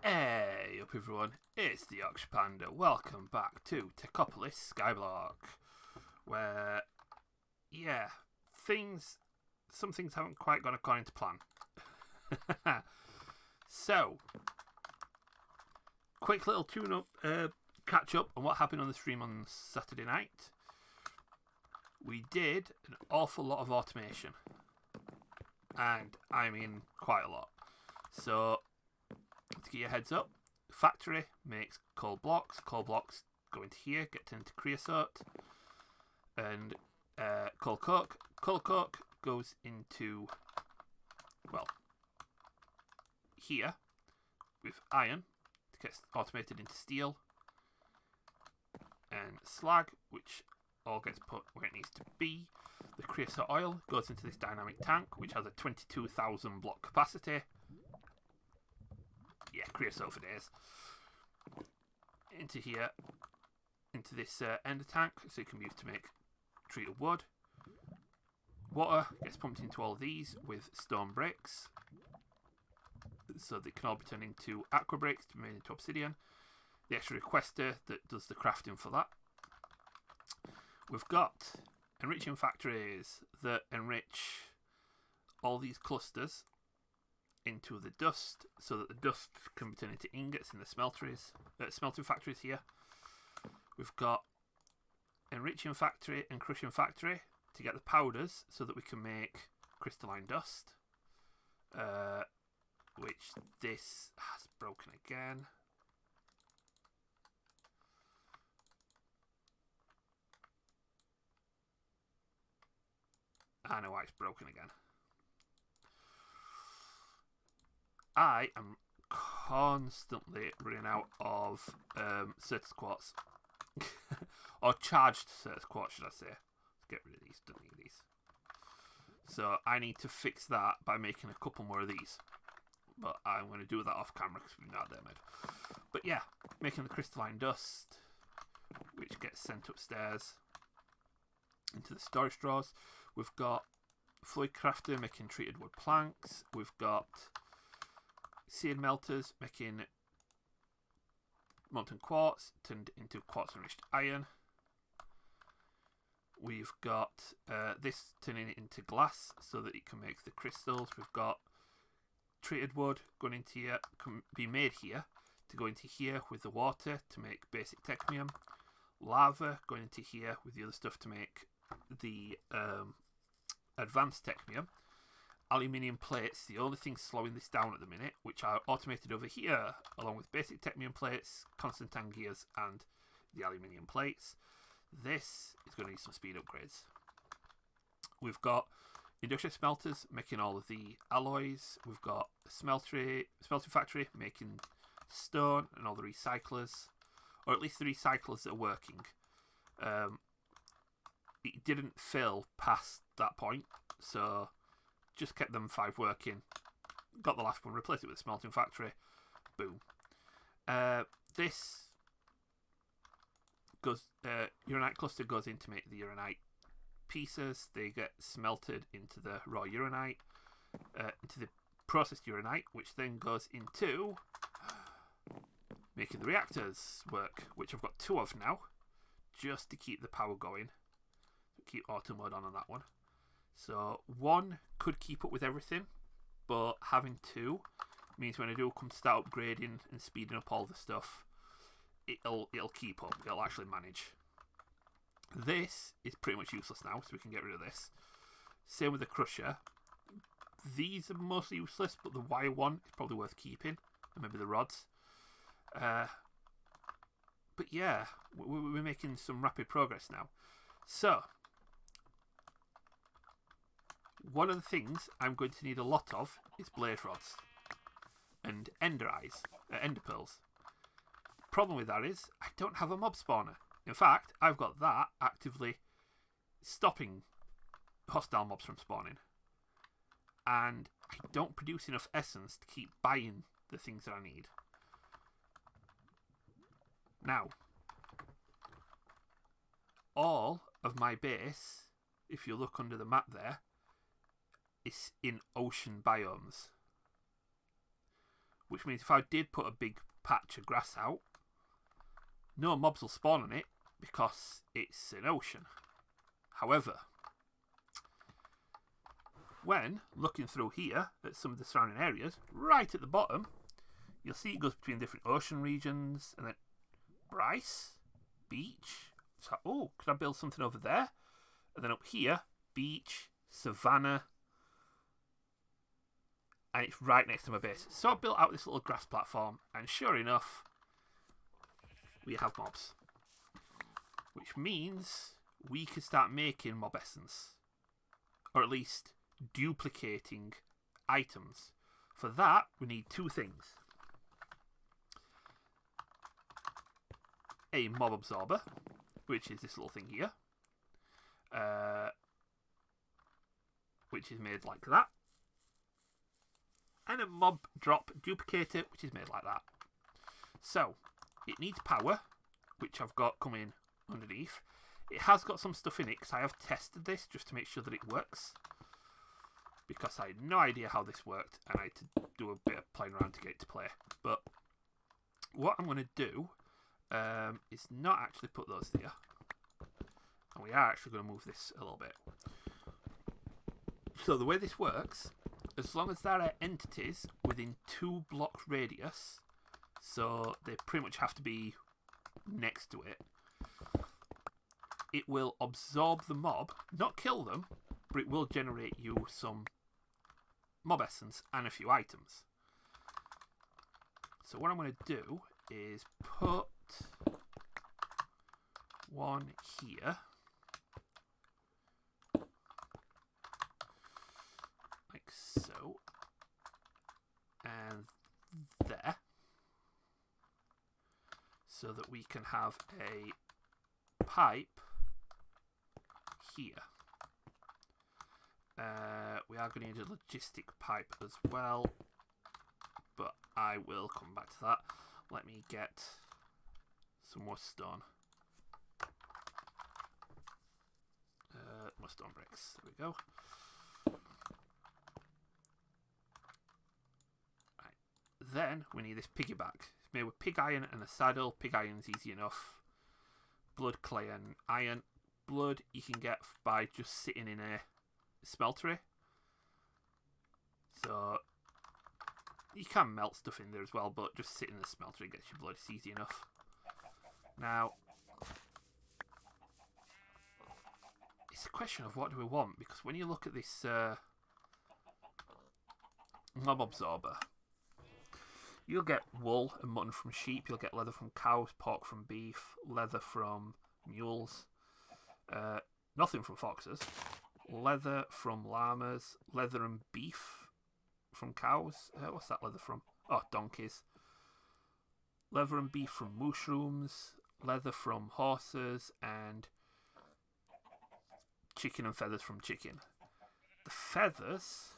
Hey up everyone, it's the Yorkshire Panda. Welcome back to Technopolis Skyblock, where, some things haven't quite gone according to plan. So, quick little tune-up, catch up on what happened on the stream on Saturday night. We did an awful lot of automation, and I mean quite a lot. So, to get your heads up, factory makes coal blocks go into here, get turned into creosote, and coal coke goes into, well, here with iron to get automated into steel, and slag, which all gets put where it needs to be. The creosote oil goes into this dynamic tank, which has a 22,000 block capacity. Yeah, creosote for days. Into here, into this ender tank, so it can be used to make treated wood. Water gets pumped into all of these with stone bricks, so they can all be turned into aqua bricks to be made into obsidian. The extra requester that does the crafting for that. We've got enriching factories that enrich all these clusters into the dust, so that the dust can be turned into ingots in the smelting factories here. We've got enriching factory and crushing factory to get the powders so that we can make crystalline dust, which this has broken again. I know why it's broken again. I am constantly running out of Certus quartz. Or charged Certus quartz, should I say. Let's get rid of these, don't need these. So I need to fix that by making a couple more of these. But I'm going to do that off camera because we've not damaged. But yeah, making the crystalline dust, which gets sent upstairs into the storage drawers. We've got fluid crafter making treated wood planks. We've got seared melters making molten quartz turned into quartz enriched iron. We've got this turning it into glass so that it can make the crystals. We've got treated wood going into here, can be made here to go into here with the water to make basic technium. Lava going into here with the other stuff to make the advanced technium. Aluminium plates, the only thing slowing this down at the minute, which are automated over here, along with basic technium plates, Constantine gears, and the aluminium plates. This is going to need some speed upgrades. We've got industrial smelters making all of the alloys. We've got a smelting factory making stone and all the recyclers, or at least the recyclers that are working. It didn't fill past that point, so just kept them 5 working. Got the last one, replaced it with a smelting factory. Boom. This goes, uranite cluster goes in to make the uranite pieces. They get smelted into the raw uranite, into the processed uranite, which then goes into making the reactors work, which I've got 2 of now, just to keep the power going. Keep auto mode on that one. So 1 could keep up with everything, but having 2 means when I do come to start upgrading and speeding up all the stuff, it'll keep up. It'll actually manage. This is pretty much useless now, so we can get rid of this. Same with the crusher. These are mostly useless, but the wire one is probably worth keeping, and maybe the rods. But yeah, we're making some rapid progress now. So one of the things I'm going to need a lot of is blaze rods and ender pearls. The problem with that is I don't have a mob spawner. In fact, I've got that actively stopping hostile mobs from spawning. And I don't produce enough essence to keep buying the things that I need. Now, all of my base, if you look under the map there, is in ocean biomes. which means if I did put a big patch of grass out, no mobs will spawn on it because it's an ocean. However, when looking through here at some of the surrounding areas, right at the bottom, you'll see it goes between different ocean regions, and then Bryce, beach. So, oh, could I build something over there? And then up here, beach, savannah, and it's right next to my base. So I built out this little grass platform, and sure enough, we have mobs. Which means we can start making mob essence. Or at least duplicating items. For that, we need two things. A mob absorber, which is this little thing here. Which is made like that. And a mob drop duplicator, which is made like that. So, it needs power, which I've got coming underneath. It has got some stuff in it, because I have tested this just to make sure that it works. Because I had no idea how this worked, and I had to do a bit of playing around to get it to play. But what I'm going to do is not actually put those there. And we are actually going to move this a little bit. So the way this works, as long as there are entities within 2 blocks radius, so they pretty much have to be next to it, it will absorb the mob, not kill them, but it will generate you some mob essence and a few items. So what I'm going to do is put one here, like so, and there, so that we can have a pipe here. We are going to need a logistic pipe as well, but I will come back to that. Let me get some more stone. More stone bricks. There we go. Right. Then we need this piggyback. It's made with pig iron and a saddle. Pig iron's easy enough. Blood, clay, and iron. Blood you can get by just sitting in a smeltery. So you can melt stuff in there as well, but just sitting in the smeltery gets your blood. It's easy enough. Now, it's a question of what do we want, because when you look at this mob absorber, you'll get wool and mutton from sheep, you'll get leather from cows, pork from beef, leather from mules, nothing from foxes, leather from llamas, leather and beef from cows. What's that leather from? Oh, donkeys. Leather and beef from mushrooms, leather from horses, and chicken and feathers from chicken. The feathers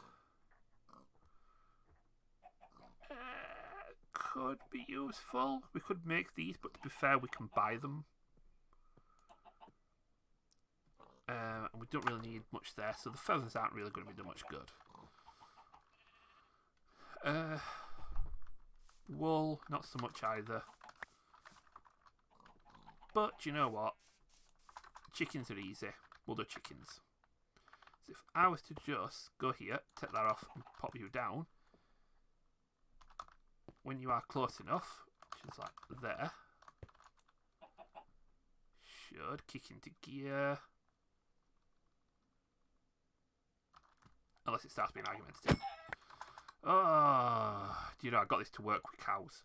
could be useful. We could make these, but to be fair, we can buy them. And we don't really need much there, so the feathers aren't really going to be much good. Wool, not so much either. But you know what? Chickens are easy. We'll do chickens. So if I was to just go here, take that off and pop you down, when you are close enough, which is like there, should kick into gear. Unless it starts being argumentative. Oh, do you know, I got this to work with cows.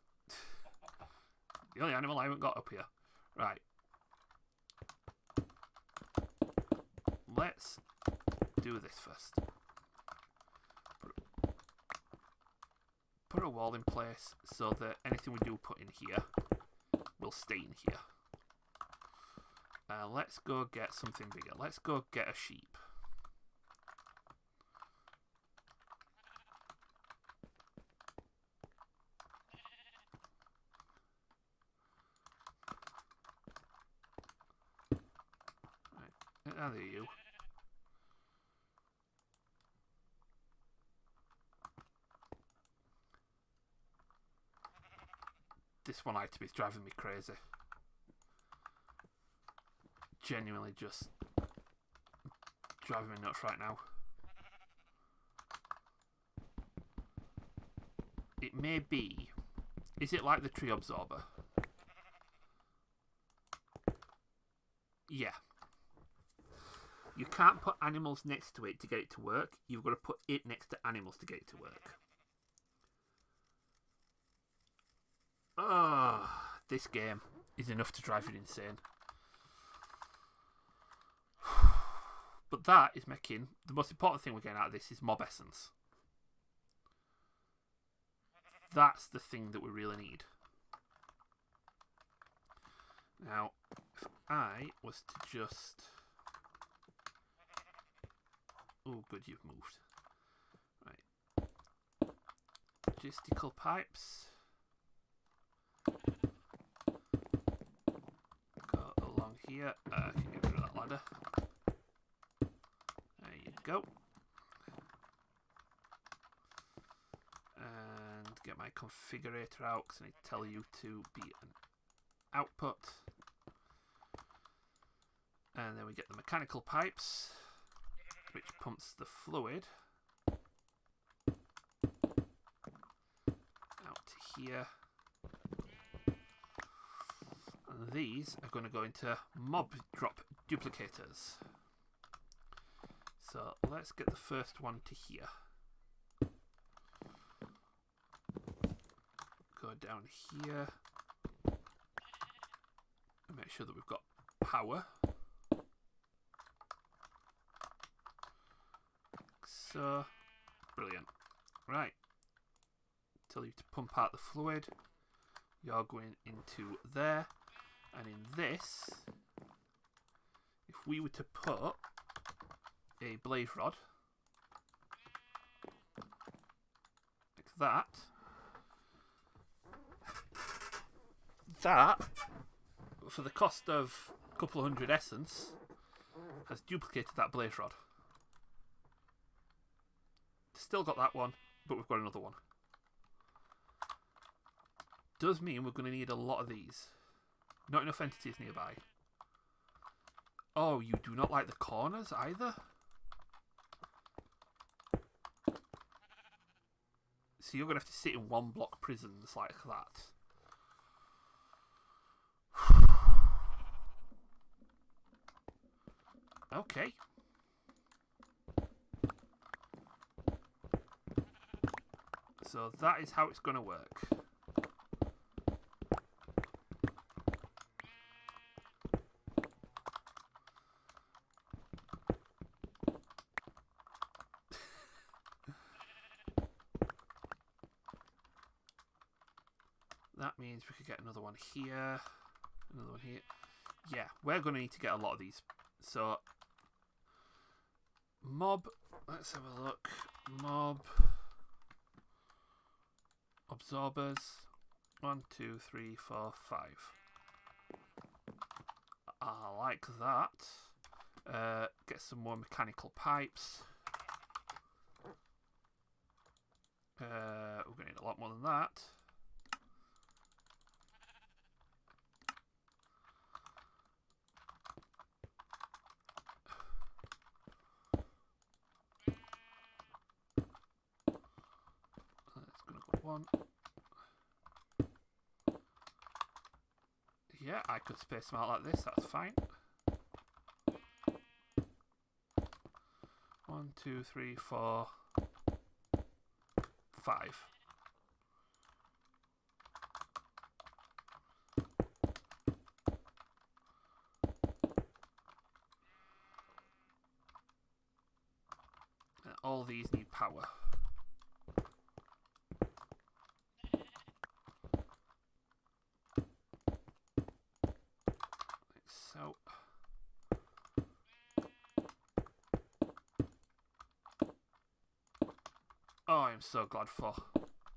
The only animal I haven't got up here. Right. Let's do this first. Put a wall in place so that anything we do put in here will stay in here. Let's go get something bigger. Let's go get a sheep. Right. There you. this one item is driving me crazy. Genuinely just driving me nuts right now. It may be... Is it like the tree absorber? Yeah. You can't put animals next to it to get it to work. You've got to put it next to animals to get it to work. This game is enough to drive you insane. But that is making... The most important thing we're getting out of this is mob essence. That's the thing that we really need. Now, if I was to just... Oh, good, you've moved. Right. Logistical pipes. Go along here. I can get rid of that ladder. There you go. And get my configurator out because I need to tell you to be an output. And then we get the mechanical pipes, which pumps the fluid out to here. And these are going to go into mob drop duplicators. So let's get the first one to here. Go down here and make sure that we've got power. So, brilliant. Right. Tell you to pump out the fluid. You're going into there. And in this, if we were to put a blaze rod like that, that, for the cost of a couple of hundred essence, has duplicated that blaze rod. Still got that one, but we've got another one. Does mean we're going to need a lot of these. Not enough entities nearby. Oh, you do not like the corners either? So you're going to have to sit in one block prisons like that. Okay. So that is how it's going to work. That means we could get another one here, another one here. Yeah, we're going to need to get a lot of these. So, mob, let's have a look. Mob absorbers. 1, 2, 3, 4, 5. I like that. Get some more mechanical pipes. We're going to need a lot more than that. That's going to go one. Yeah, I could space them out like this, that's fine. 1, 2, 3, 4, 5. And all these need power. So, oh, I'm so glad for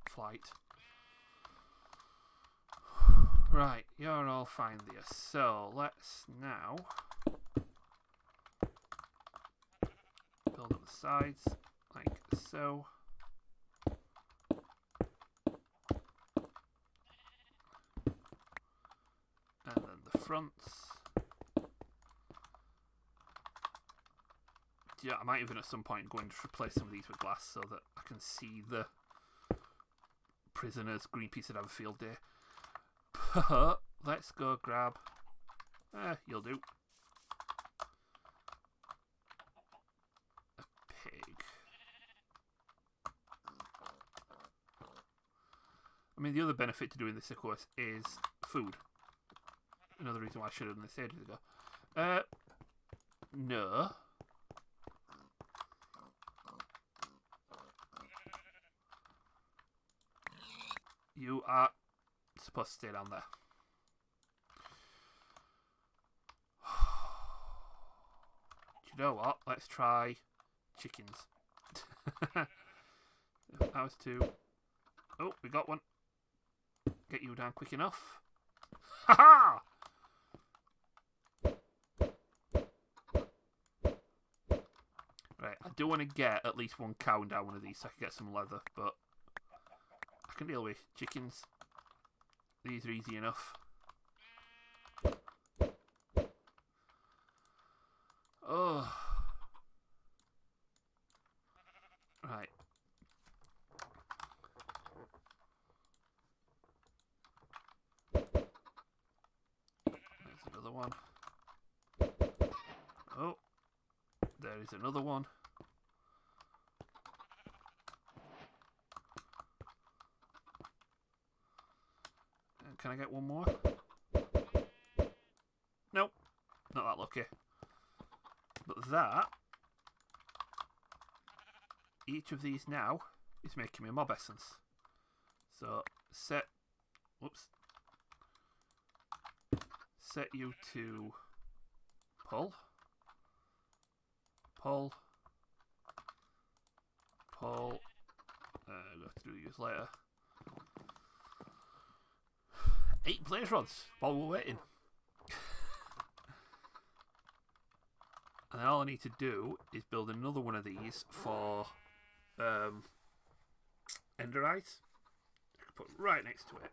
flight. Right, you're all fine there. So, let's now build up the sides like so. fronts. Yeah, I might even at some point go and just replace some of these with glass so that I can see the prisoners. Greenpeace would have a field day. But let's go grab... you'll do. A pig. I mean, the other benefit to doing this, of course, is food. Another reason why I should have done this ages ago. No. You are supposed to stay down there. Do you know what? Let's try chickens. That was two. Oh, we got one. Get you down quick enough. Ha ha! Right, I do want to get at least one cow down one of these so I can get some leather, but I can deal with chickens. These are easy enough. Oh. Right. There's another one. Oh. There is another one. And can I get one more? Nope. Not that lucky. But that, each of these now is making me mob essence. So set, whoops, set you to pull, pull, pull. I'll have to do use later. 8 blaze rods while we're waiting. And then all I need to do is build another one of these for ender eyes. I can put right next to it.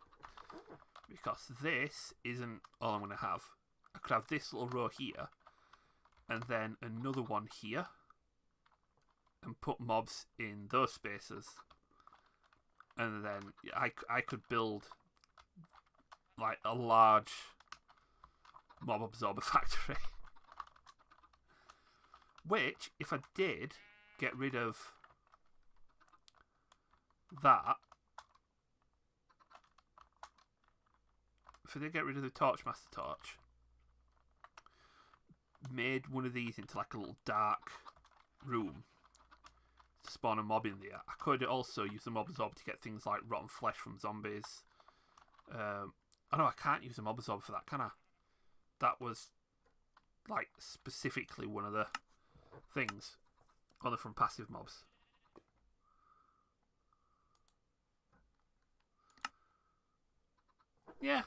Because this isn't all I'm going to have. I could have this little row here. And then another one here. And put mobs in those spaces. And then I could build like a large mob absorber factory. Which, if I did get rid of that, if I did get rid of the Torchmaster torch, made one of these into like a little dark room to spawn a mob in there, I could also use the mob absorber to get things like rotten flesh from zombies. Oh no, I can't use a mob absorber for that, can I? That was like specifically one of the things only from passive mobs. Yeah,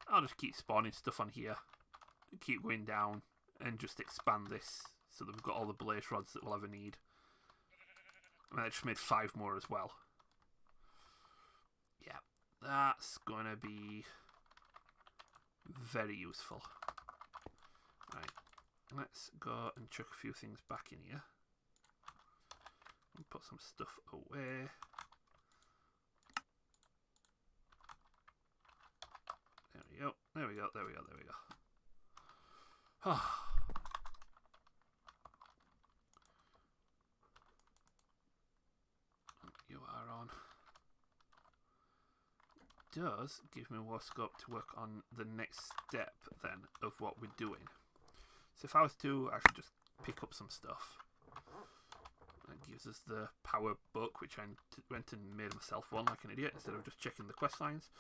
I'll just keep spawning stuff on here, keep going down, and just expand this so that we've got all the blaze rods that we'll ever need. I mean, I just made 5 more as well. Yeah, that's gonna be very useful. Right. Let's go and chuck a few things back in here. And put some stuff away. There we go. There we go. There we go. There we go. You are on. Does give me more scope to work on the next step then of what we're doing. So if I was to actually just pick up some stuff, that gives us the power book, which I went and made myself one like an idiot instead of just checking the quest lines.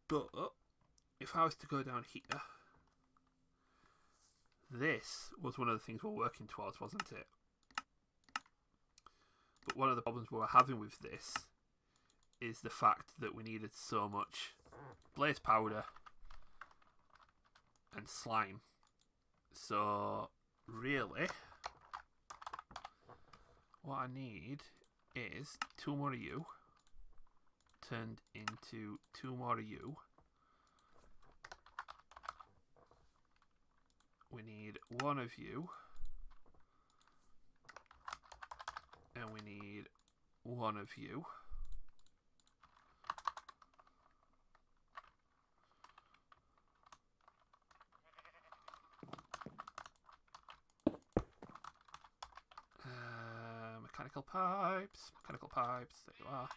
But if I was to go down here, this was one of the things we were working towards, wasn't it? But one of the problems we were having with this is the fact that we needed so much blaze powder and slime. So really what I need is 2 more of you turned into 2 more of you We need one of you. And we need one of you. Mechanical pipes. Mechanical pipes. There you are.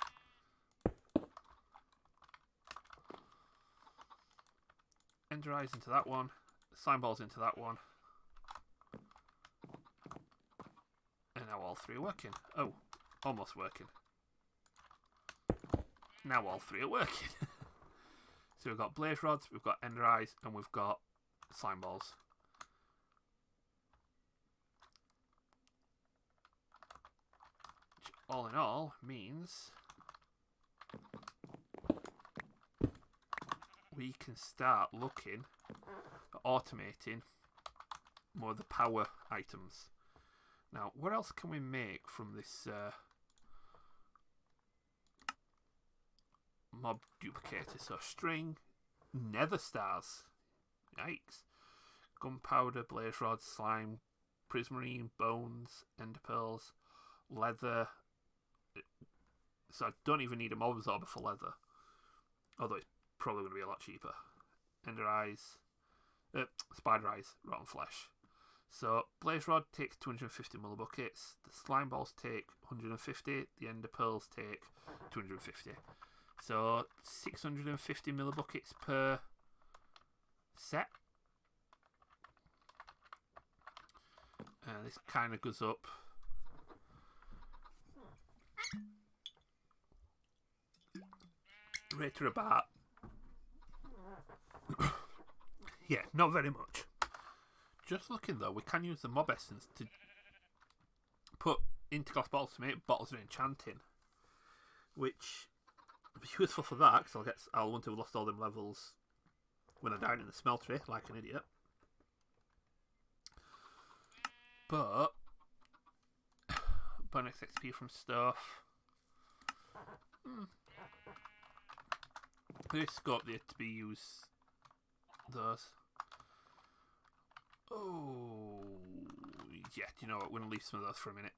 Ender eyes into that one. Slime balls into that one. And now all three are working. Oh, almost working. Now all three are working. So we've got blaze rods, we've got ender eyes, and we've got slime balls. Which all in all means we can start looking at automating more of the power items. Now, what else can we make from this mob duplicator? So string, nether stars, yikes, gunpowder, blaze rods, slime, prismarine, bones, ender pearls, leather. So I don't even need a mob absorber for leather, although it's probably going to be a lot cheaper. Ender eyes, spider eyes, rotten flesh. So blaze rod takes 250 millibuckets, the slime balls take 150, the ender pearls take 250. So 650 millibuckets per set. And this kind of goes up rate to about yeah, not very much. Just looking though, we can use the mob essence to put into glass bottles to make bottles of enchanting, which will be useful for that because I'll want to have lost all them levels when I die in the smeltery like an idiot. But bonus XP from stuff. There's scope there to be used. Those. Oh, yeah, do you know what? We're going to leave some of those for a minute.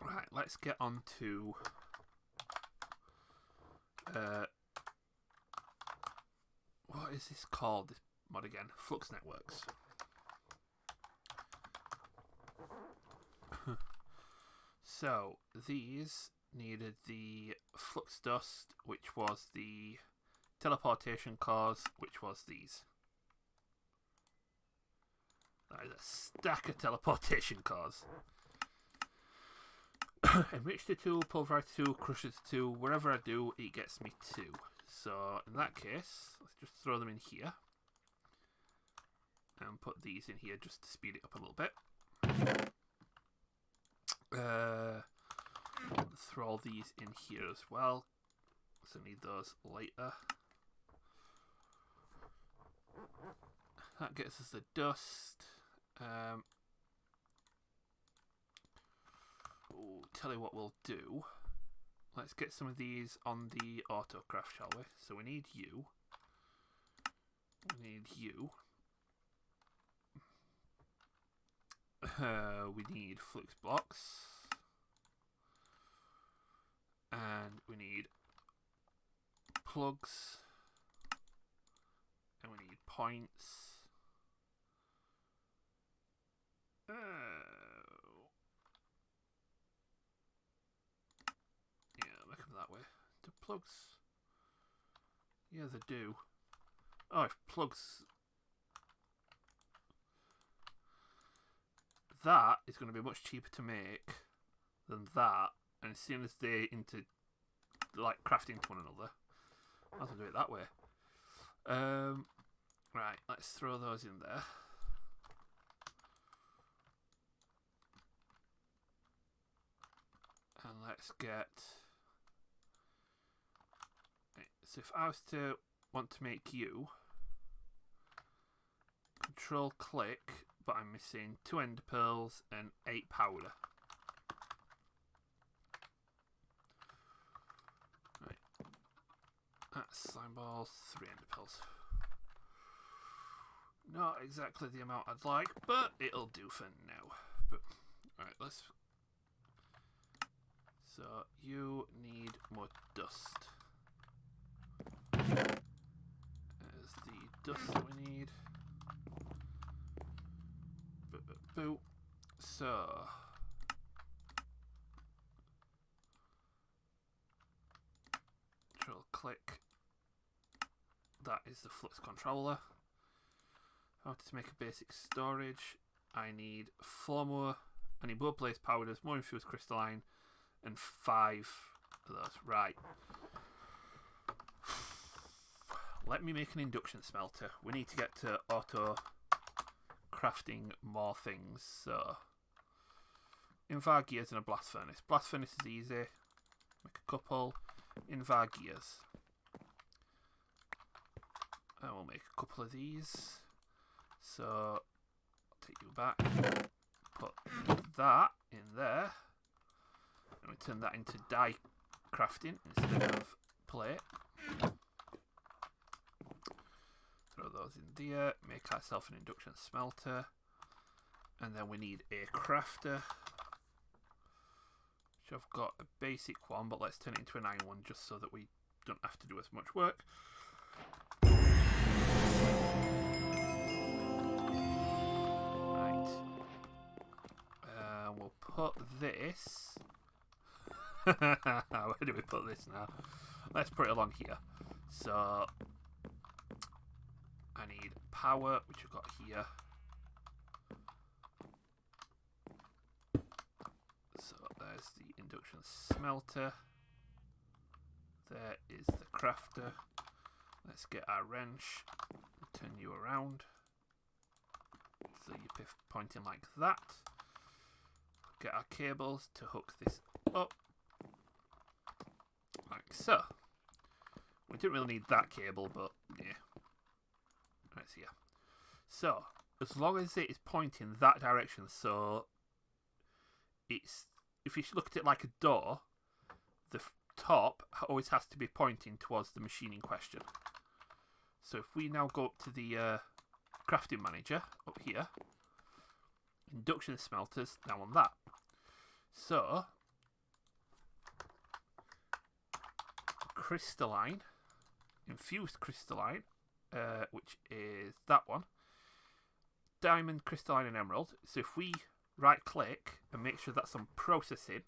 Right, let's get on to what is this called, this mod again? Flux networks. So, these needed the flux dust, which was the teleportation cores, which was these. That is a stack of teleportation cores. Enrich to 2, pulverize to 2, crush it to 2. Wherever I do, it gets me 2. So in that case, let's just throw them in here. And put these in here just to speed it up a little bit. Throw all these in here as well. So need those later. That gets us the dust. Tell you what we'll do. Let's get some of these on the autocraft, shall we? So we need you. We need you. We need flux blocks. And we need plugs. And we need points. Yeah, make them that way. Do plugs? Yeah, they do. Oh, if plugs... That is going to be much cheaper to make than that. And as soon as they craft into one another, I'll have to do it that way. Right, let's throw those in there. And let's get... Right, so if I was to want to make you, control click, but I'm missing 2 ender pearls and 8 powder. Right, that's slime balls, 3 ender pearls. Not exactly the amount I'd like, but it'll do for now. But, alright, let's... So, you need more dust. There's the dust that we need. Boo. So... Control click. That is the flux controller. How to make a basic storage. I need 4 more. I need more blaze powders, more infused crystalline, and 5 of those. Right. Let me make an induction smelter. We need to get to auto crafting more things. So, invar gears and a blast furnace. Blast furnace is easy. Make a couple. Invar gears. I will make a couple of these. So, I'll take you back. Put that in there. And we turn that into die crafting instead of plate. Throw those in there. Make ourselves an induction smelter. And then we need a crafter. Which I've got a basic one, but let's turn it into an iron one just so that we don't have to do as much work. Right. We'll put this... Where do we put this now? Let's put it along here. So... I need power, which I've got here. So there's the induction smelter. There is the crafter. Let's get our wrench and turn you around. So you're pointing like that. Get our cables to hook this up. Like so. We didn't really need that cable, but yeah. Right here. So, as long as it is pointing that direction, so it's, if you look at it like a door, the top always has to be pointing towards the machine in question. So if we now go up to the crafting manager up here, induction smelters now on that. So crystalline, infused crystalline, which is that one. Diamond, crystalline, and emerald. So if we right click and make sure that's on processing,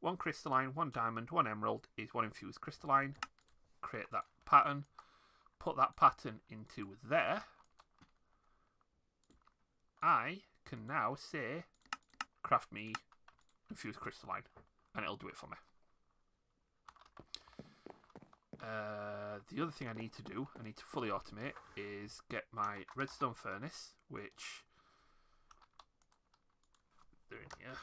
1 crystalline, 1 diamond, 1 emerald is 1 infused crystalline. Create that pattern. Put that pattern into there. I can now say, craft me infused crystalline, and it'll do it for me. The other thing I need to do, I need to fully automate, is get my redstone furnace, which they're in here.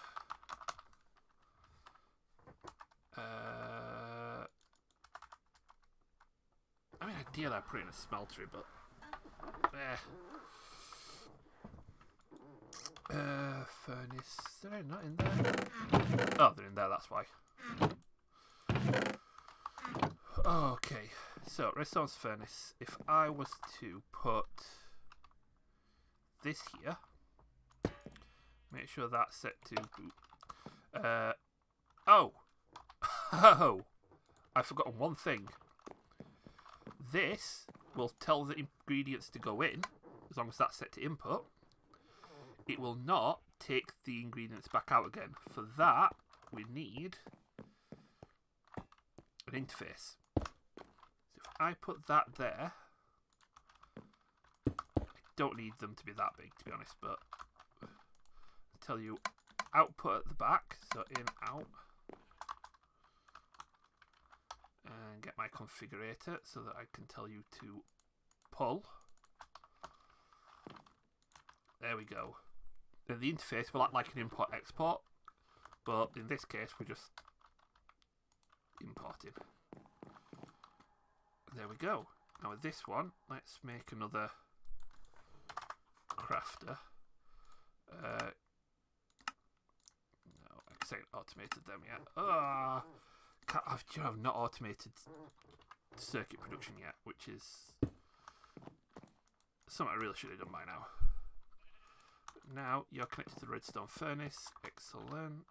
I mean, ideally I'd put it in a smeltery, but furnace, they're not in there. Oh, they're in there, that's why. Okay, so redstone's furnace. If I was to put this here, make sure that's set to boot. Oh, I've forgotten one thing. This will tell the ingredients to go in, as long as that's set to input. It will not take the ingredients back out again. For that, we need an interface. So if I put that there, I don't need them to be that big, to be honest, but I'll tell you output at the back, so in, out, and get my configurator so that I can tell you to pull. There we go. Then the interface will act like an import-export, but in this case we're just importing. There we go. Now with this one, let's make another crafter. No, I haven't automated them yet. I've not automated circuit production yet, which is Something I really should have done by now. But now you're connected to the redstone furnace. Excellent.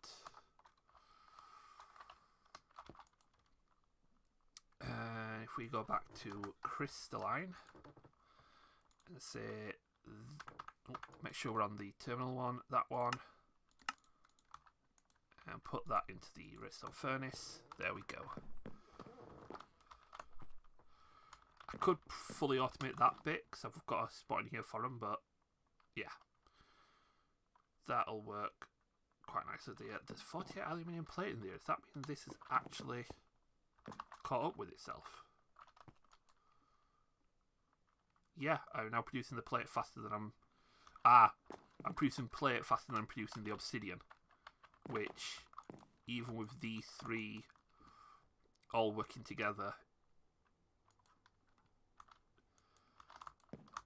If we go back to crystalline and say, make sure we're on the terminal one, that one, and put that into the redstone furnace. There we go. I could fully automate that bit because I've got a spot in here for them, but yeah, that'll work quite nicely. There's 48 aluminium plate in there. Does that mean this is actually caught up with itself? Yeah, I'm now producing the plate faster than I'm producing plate faster than I'm producing the obsidian, which, even with these three all working together,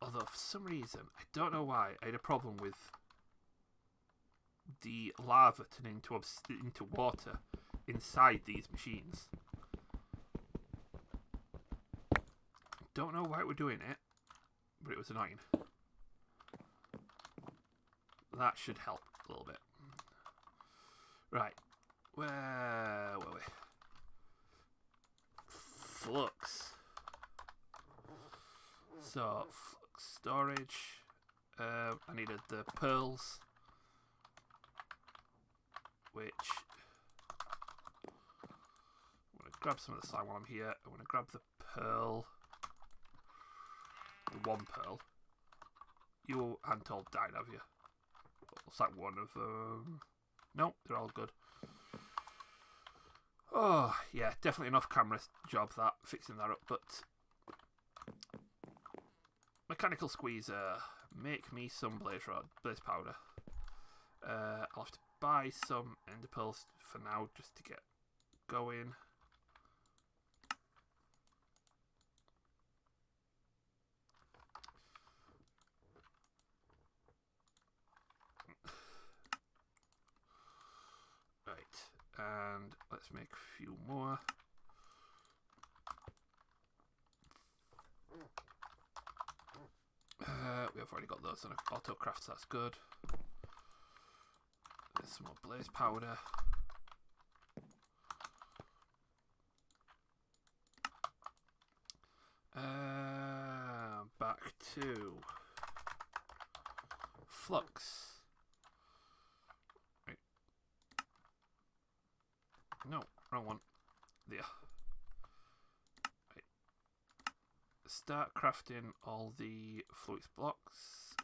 although for some reason, I don't know why, I had a problem with the lava turning into water inside these machines. Don't know why we're doing it, but it was annoying. That should help a little bit. Right, where were we? Flux. So, flux storage. I needed the pearls, which I'm going to grab some of the slime while I'm here. I'm going to grab the pearl. The one pearl. You hadn't all died, have you? Looks like one of them. Nope, they're all good. Oh, yeah, definitely enough camera job that, fixing that up, but mechanical squeezer, make me some blaze powder. I'll have to buy some ender pearls for now just to get going. And let's make a few more. We have already got those on auto crafts, that's good. There's some more blaze powder. Back to flux. No, wrong one. There. Right. Start crafting all the flux blocks.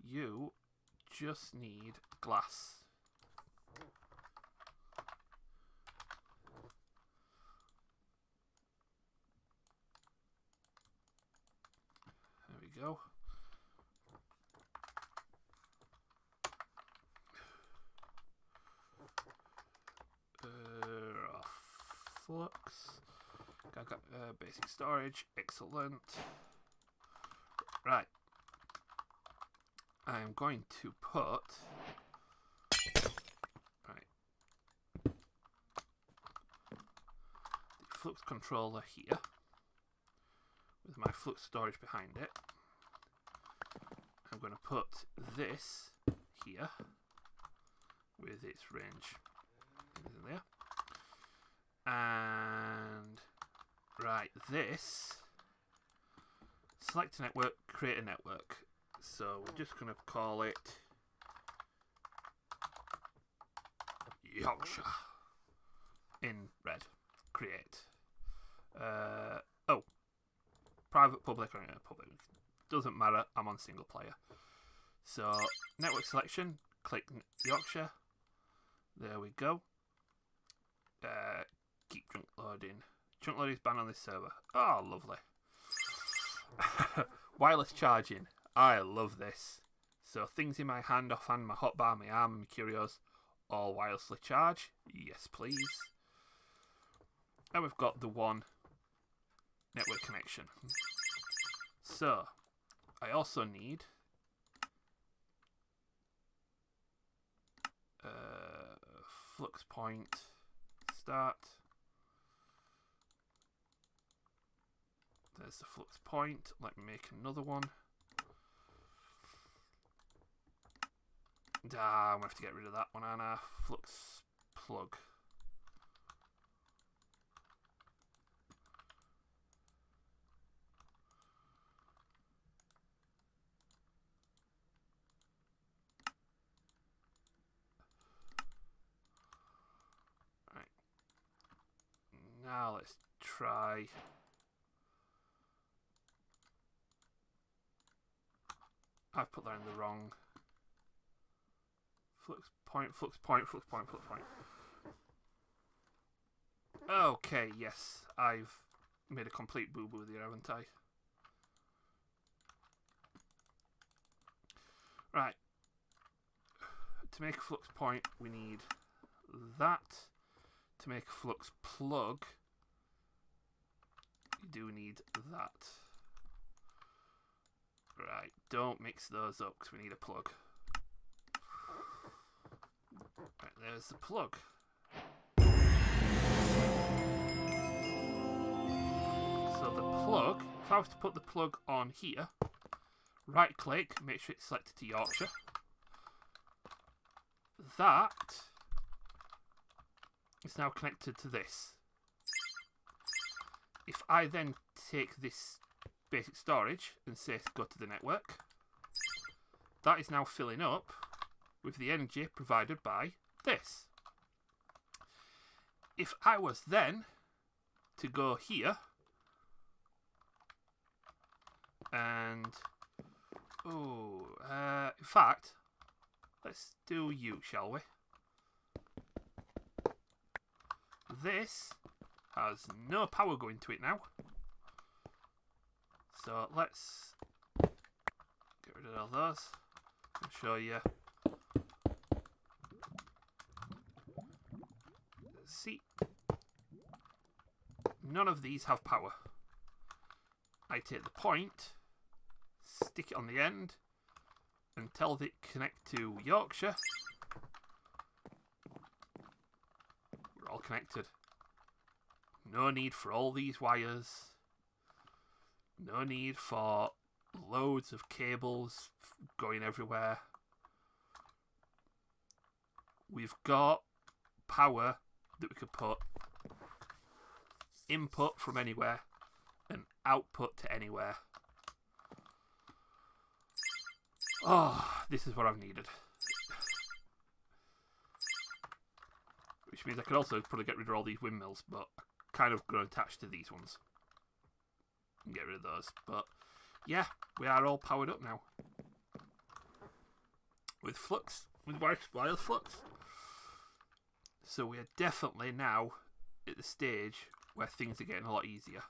You just need glass. There we go. Flux. Got basic storage. Excellent. Right. I'm going to put the flux controller here with my flux storage behind it. I'm going to put this here with its range in there. And right, this, select a network, create a network. So we're just going to call it Yorkshire in red. Create. Oh, private, public, or public. Doesn't matter. I'm on single player. So network selection. Click Yorkshire. There we go. Keep junk loading. Junk loading is banned on this server. Oh, lovely. Wireless charging. I love this. So things in my hand, offhand, my hotbar, my arm, my curios, all wirelessly charge. Yes, please. And we've got the one network connection. So I also need flux point start. There's the flux point. Let me make another one. I'm going to have to get rid of that one, and a flux plug. Right. Now let's try... I've put that in the wrong... Flux point, flux point, flux point, flux point. Okay, yes. I've made a complete boo-boo there, haven't I? Right. To make a flux point, we need that. To make a flux plug, you do need that. Right, don't mix those up because we need a plug. Right, there's the plug. So the plug, if I was to put the plug on here, right click, make sure it's selected to Yorkshire. That is now connected to this. If I then take this basic storage and say go to the network, that is now filling up with the energy provided by this. If I was then to go here and in fact, let's do you, shall we? This has no power going to it now, so let's get rid of all those and show you. See, none of these have power. I take the point, stick it on the end, and tell it connect to Yorkshire. We're all connected. No need for all these wires. No need for loads of cables going everywhere. We've got power that we could put input from anywhere and output to anywhere. Oh, this is what I've needed. Which means I could also probably get rid of all these windmills, but I kind of grown attached to these ones. And get rid of those. But yeah, we are all powered up now. With flux. With wireless flux. So we are definitely now at the stage where things are getting a lot easier.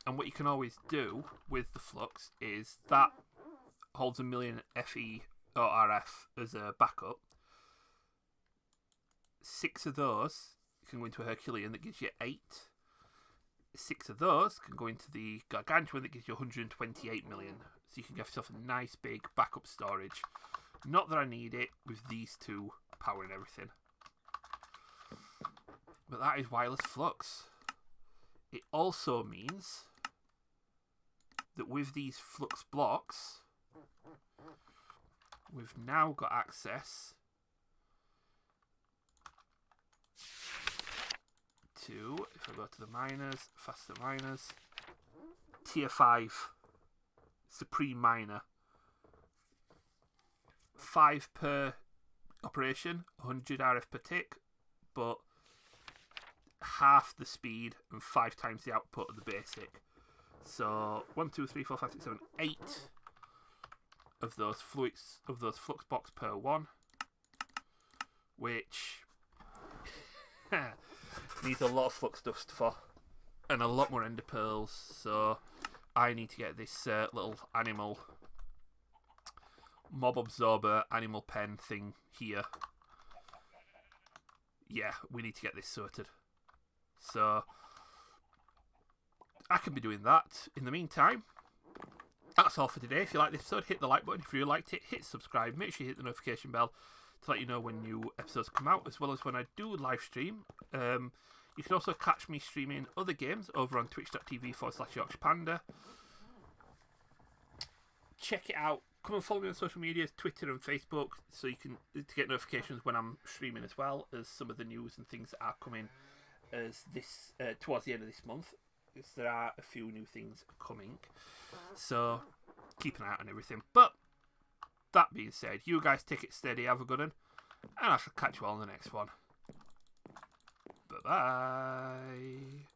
And what you can always do with the flux is that holds 1 million FE or RF as a backup. 6 of those can go into a Herculean that gives you 8. 6 of those can go into the Gargantuan that gives you 128 million. So you can give yourself a nice big backup storage. Not that I need it with these two powering everything. But that is wireless flux. It also means that with these flux blocks, we've now got access to, if I go to the miners, faster miners, tier 5 supreme miner. 5 per operation, 100 RF per tick, but half the speed and 5 times the output of the basic. So 1, 2, 3, 4, 5, 6, 7, 8 of those flux box per one, which needs a lot of flux dust for, and a lot more ender pearls. So I need to get this little animal mob absorber animal pen thing here. Yeah, we need to get this sorted. So I can be doing that. In the meantime, that's all for today. If you liked this episode, hit the like button. If you liked it, hit subscribe. Make sure you hit the notification bell to let you know when new episodes come out, as well as when I do live stream. You can also catch me streaming other games over on twitch.tv/Yorkshire Panda. Check it out. Come and follow me on social media, Twitter and Facebook, so you can get notifications when I'm streaming, as well as some of the news and things that are coming as this towards the end of this month. Because there are a few new things coming, so keep an eye out on everything. But that being said, you guys take it steady, have a good one, and I shall catch you all in the next one. Bye bye.